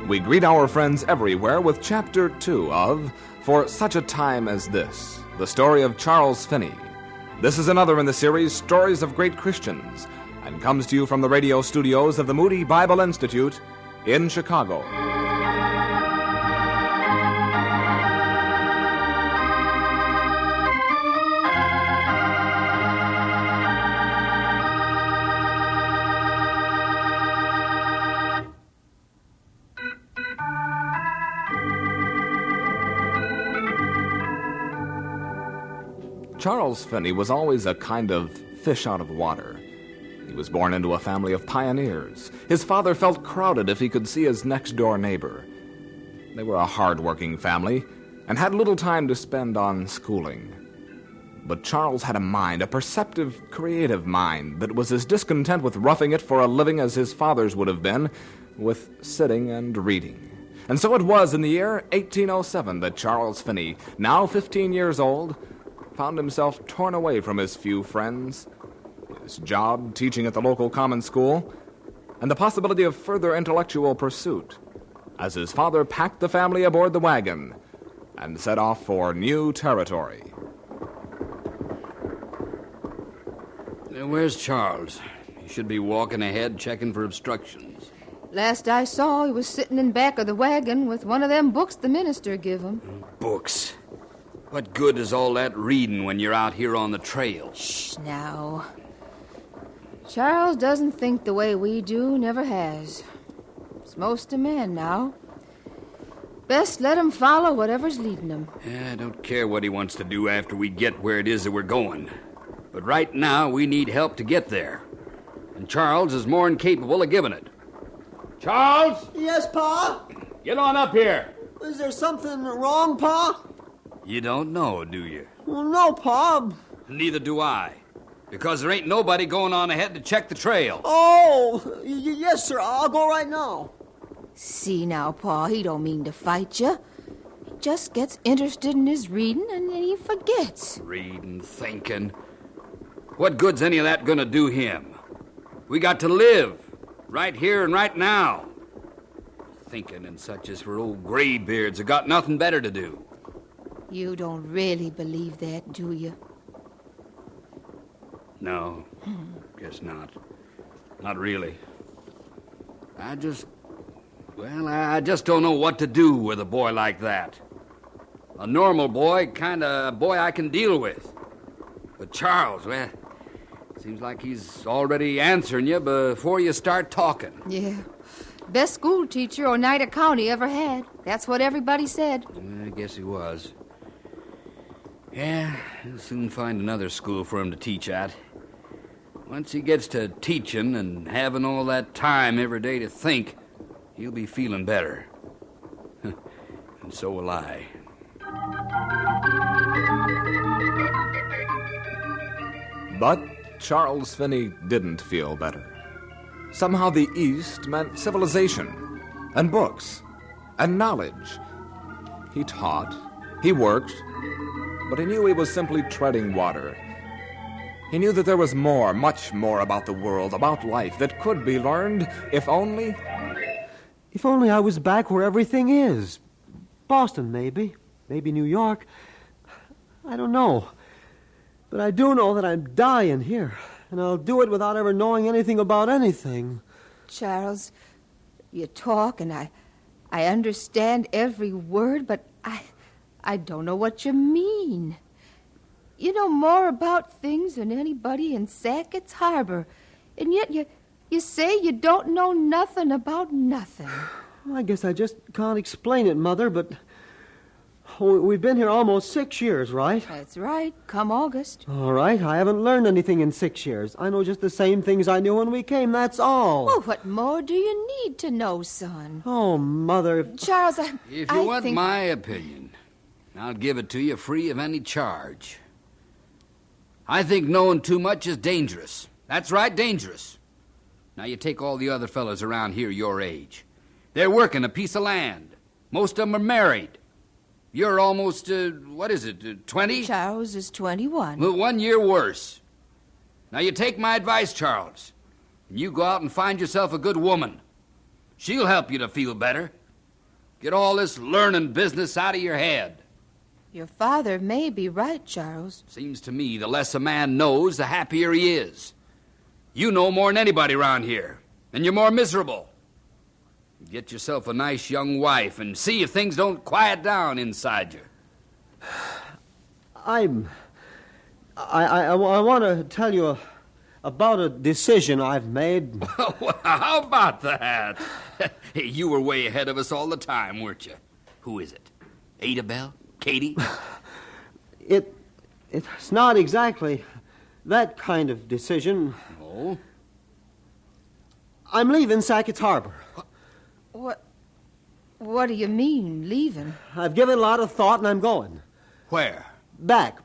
we greet our friends everywhere with Chapter 2 of For Such a Time as This, the story of Charles Finney. This is another in the series Stories of Great Christians, and comes to you from the radio studios of the Moody Bible Institute in Chicago. Charles Finney was always a kind of fish out of water. He was born into a family of pioneers. His father felt crowded if he could see his next-door neighbor. They were a hard-working family and had little time to spend on schooling. But Charles had a mind, a perceptive, creative mind, that was as discontent with roughing it for a living as his father's would have been with sitting and reading. And so it was in the year 1807 that Charles Finney, now 15 years old, found himself torn away from his few friends, his job teaching at the local common school, and the possibility of further intellectual pursuit, as his father packed the family aboard the wagon and set off for new territory. Where's Charles? He should be walking ahead, checking for obstructions. Last I saw, he was sitting in back of the wagon with one of them books the minister give him. Books? What good is all that reading when you're out here on the trail? Shh, now. Charles doesn't think the way we do, never has. He's most a man now. Best let him follow whatever's leading him. I don't care what he wants to do after we get where it is that we're going. But right now, we need help to get there. And Charles is more than capable of giving it. Charles? Yes, Pa? Get on up here. Is there something wrong, Pa? You don't know, do you? Well, no, Pa. Neither do I. Because there ain't nobody going on ahead to check the trail. Oh, yes, sir. I'll go right now. See now, Pa, he don't mean to fight you. He just gets interested in his reading and then he forgets. Reading, thinking. What good's any of that gonna do him? We got to live. Right here and right now. Thinking and such as for old graybeards who got nothing better to do. You don't really believe that, do you? No, guess not. Not really. I just don't know what to do with a boy like that. A normal boy, kind of a boy I can deal with. But Charles, well, seems like he's already answering you before you start talking. Yeah. Best school teacher Oneida County ever had. That's what everybody said. I guess he was. Yeah, he'll soon find another school for him to teach at. Once he gets to teaching and having all that time every day to think, he'll be feeling better. And so will I. But Charles Finney didn't feel better. Somehow the East meant civilization, and books, and knowledge. He taught, he worked, but he knew he was simply treading water. He knew that there was more, much more about the world, about life, that could be learned, if only... If only I was back where everything is. Boston, maybe. Maybe New York. I don't know. But I do know that I'm dying here, and I'll do it without ever knowing anything about anything. Charles, you talk, and I understand every word, but I don't know what you mean. You know more about things than anybody in Sackett's Harbor, and yet you say you don't know nothing about nothing. I guess I just can't explain it, Mother, but we've been here almost 6 years, right? That's right, come August. All right, I haven't learned anything in 6 years. I know just the same things I knew when we came, that's all. Well, what more do you need to know, son? Oh, Mother... Charles, If you want my opinion, I'll give it to you free of any charge. I think knowing too much is dangerous. That's right, dangerous. Now you take all the other fellas around here your age. They're working a piece of land. Most of them are married. You're almost, 20? Charles is 21. Well, 1 year worse. Now you take my advice, Charles, and you go out and find yourself a good woman. She'll help you to feel better. Get all this learning business out of your head. Your father may be right, Charles. Seems to me the less a man knows, the happier he is. You know more than anybody around here, and you're more miserable. Get yourself a nice young wife and see if things don't quiet down inside you. I want to tell you about a decision I've made. Well, how about that? Hey, you were way ahead of us all the time, weren't you? Who is it? Ada Belle? Katie? It's not exactly that kind of decision. Oh? I'm leaving Sackett's Harbor. What do you mean, leaving? I've given a lot of thought and I'm going. Where? Back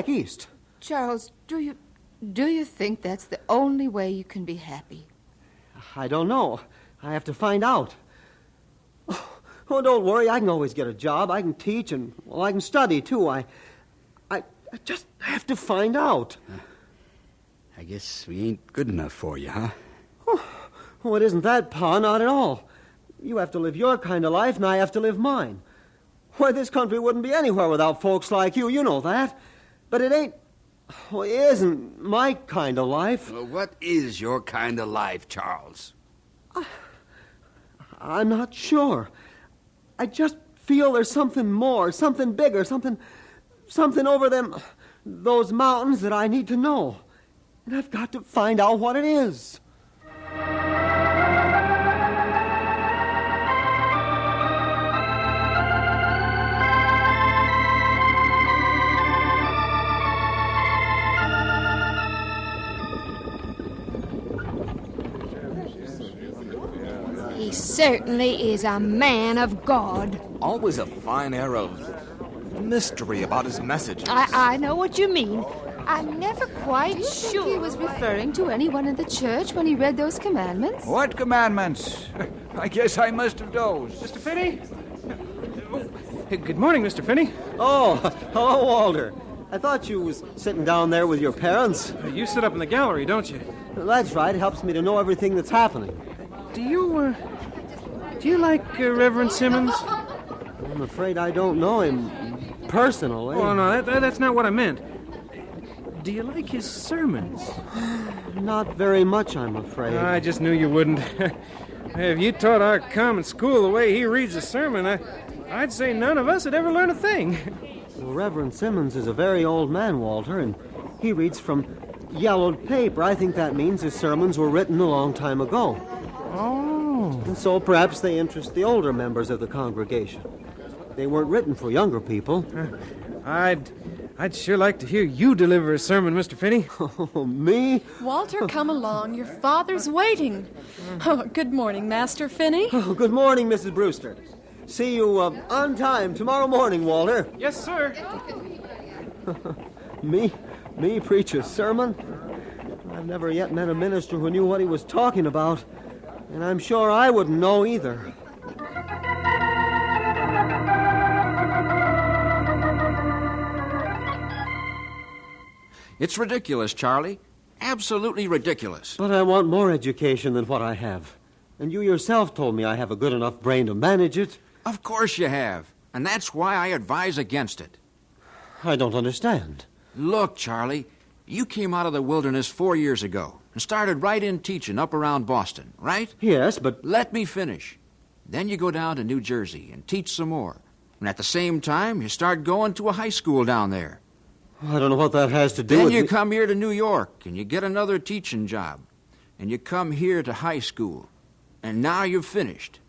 east. Charles, do you think that's the only way you can be happy? I don't know. I have to find out. Oh, don't worry. I can always get a job. I can teach and, well, I can study, too. I just have to find out. I guess we ain't good enough for you, huh? Oh, it isn't that, Pa. Not at all. You have to live your kind of life, and I have to live mine. Why, this country wouldn't be anywhere without folks like you. You know that. But it ain't... Oh, it isn't my kind of life. Well, what is your kind of life, Charles? I'm not sure. I just feel there's something more, something bigger, something over those mountains that I need to know. And I've got to find out what it is. He certainly is a man of God. Always a fine air of mystery about his messages. I know what you mean. I'm never quite Do you think sure. he was referring to anyone in the church when he read those commandments? What commandments? I guess I must have dozed. Mr. Finney? Hey, good morning, Mr. Finney. Oh, hello, Walter. I thought you was sitting down there with your parents. You sit up in the gallery, don't you? That's right. It helps me to know everything that's happening. Do you like Reverend Simmons? I'm afraid I don't know him personally. Oh, no, that's not what I meant. Do you like his sermons? Not very much, I'm afraid. I just knew you wouldn't. If you taught our common school the way he reads a sermon, I'd say none of us had ever learned a thing. Well, Reverend Simmons is a very old man, Walter, and he reads from yellowed paper. I think that means his sermons were written a long time ago. Oh. And so perhaps they interest the older members of the congregation. They weren't written for younger people. I'd sure like to hear you deliver a sermon, Mr. Finney. Oh, me? Walter, come along. Your father's waiting. Oh, good morning, Master Finney. Oh, good morning, Mrs. Brewster. See you on time tomorrow morning, Walter. Yes, sir. Me preach a sermon? I've never yet met a minister who knew what he was talking about, and I'm sure I wouldn't know either. It's ridiculous, Charlie. Absolutely ridiculous. But I want more education than what I have. And you yourself told me I have a good enough brain to manage it. Of course you have. And that's why I advise against it. I don't understand. Look, Charlie, you came out of the wilderness 4 years ago and started right in teaching up around Boston, right? Yes, but... Let me finish. Then you go down to New Jersey and teach some more. And at the same time, you start going to a high school down there. I don't know what that has to do Then with you me. come here to New York and you get another teaching job. And you come here to high school. And now you've finished.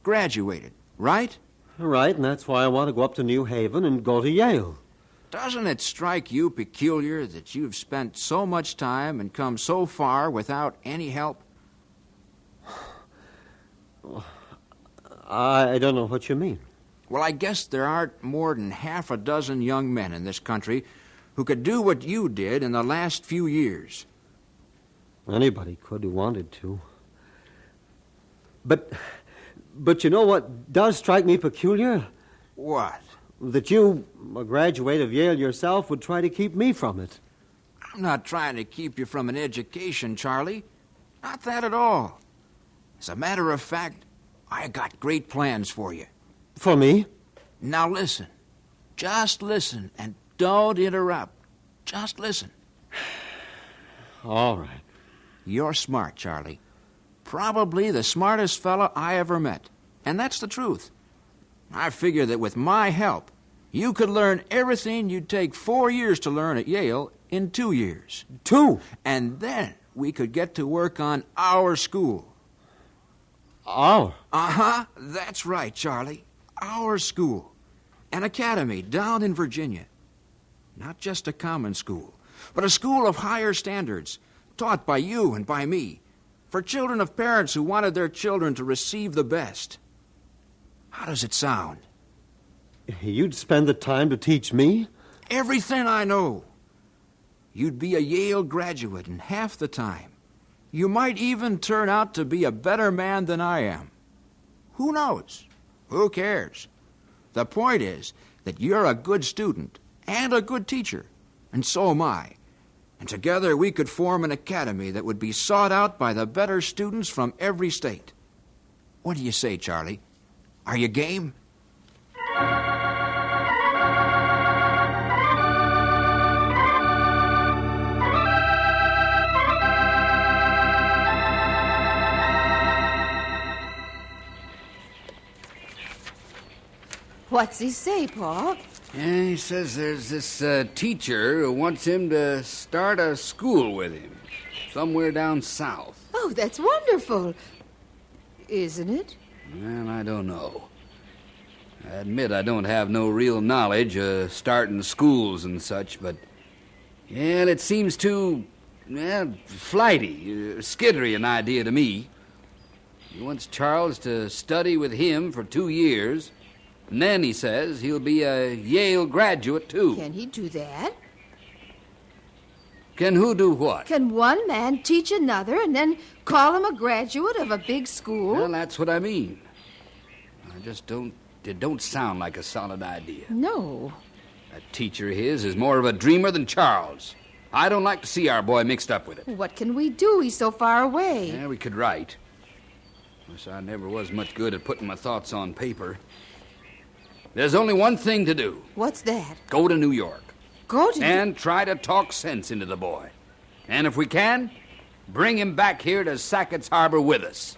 Graduated, right? Right, and that's why I want to go up to New Haven and go to Yale. Doesn't it strike you peculiar that you've spent so much time and come so far without any help? I don't know what you mean. Well, I guess there aren't more than half a dozen young men in this country who could do what you did in the last few years. Anybody could who wanted to. But you know what does strike me peculiar? What? That you, a graduate of Yale yourself, would try to keep me from it. I'm not trying to keep you from an education, Charlie. Not that at all. As a matter of fact, I got great plans for you. For me? Now listen. Just listen and don't interrupt. Just listen. All right. You're smart, Charlie. Probably the smartest fellow I ever met. And that's the truth. I figure that with my help, you could learn everything you'd take 4 years to learn at Yale in 2 years. 2? And then we could get to work on our school. Our? Uh-huh. That's right, Charlie. Our school. An academy down in Virginia. Not just a common school, but a school of higher standards, taught by you and by me, for children of parents who wanted their children to receive the best. How does it sound? You'd spend the time to teach me? Everything I know. You'd be a Yale graduate in half the time. You might even turn out to be a better man than I am. Who knows? Who cares? The point is that you're a good student and a good teacher, and so am I. And together we could form an academy that would be sought out by the better students from every state. What do you say, Charlie? Are you game? What's he say, Pa? Yeah, he says there's this teacher who wants him to start a school with him, somewhere down south. Oh, that's wonderful. Isn't it? Well, I don't know. I admit I don't have no real knowledge of starting schools and such, but, yeah, it seems too, flighty, skiddery an idea to me. He wants Charles to study with him for 2 years, and then, he says, he'll be a Yale graduate, too. Can he do that? Can who do what? Can one man teach another and then call him a graduate of a big school? Well, that's what I mean. It don't sound like a solid idea. No. That teacher of his is more of a dreamer than Charles. I don't like to see our boy mixed up with it. What can we do? He's so far away. Yeah, we could write. Wish I never was much good at putting my thoughts on paper. There's only one thing to do. What's that? Go to New York. Go to... And try to talk sense into the boy. And if we can, bring him back here to Sackett's Harbor with us.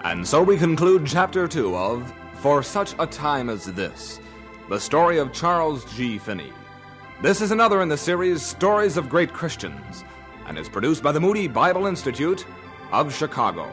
And so we conclude Chapter 2 of For Such a Time as This, the story of Charles G. Finney. This is another in the series Stories of Great Christians, and is produced by the Moody Bible Institute of Chicago.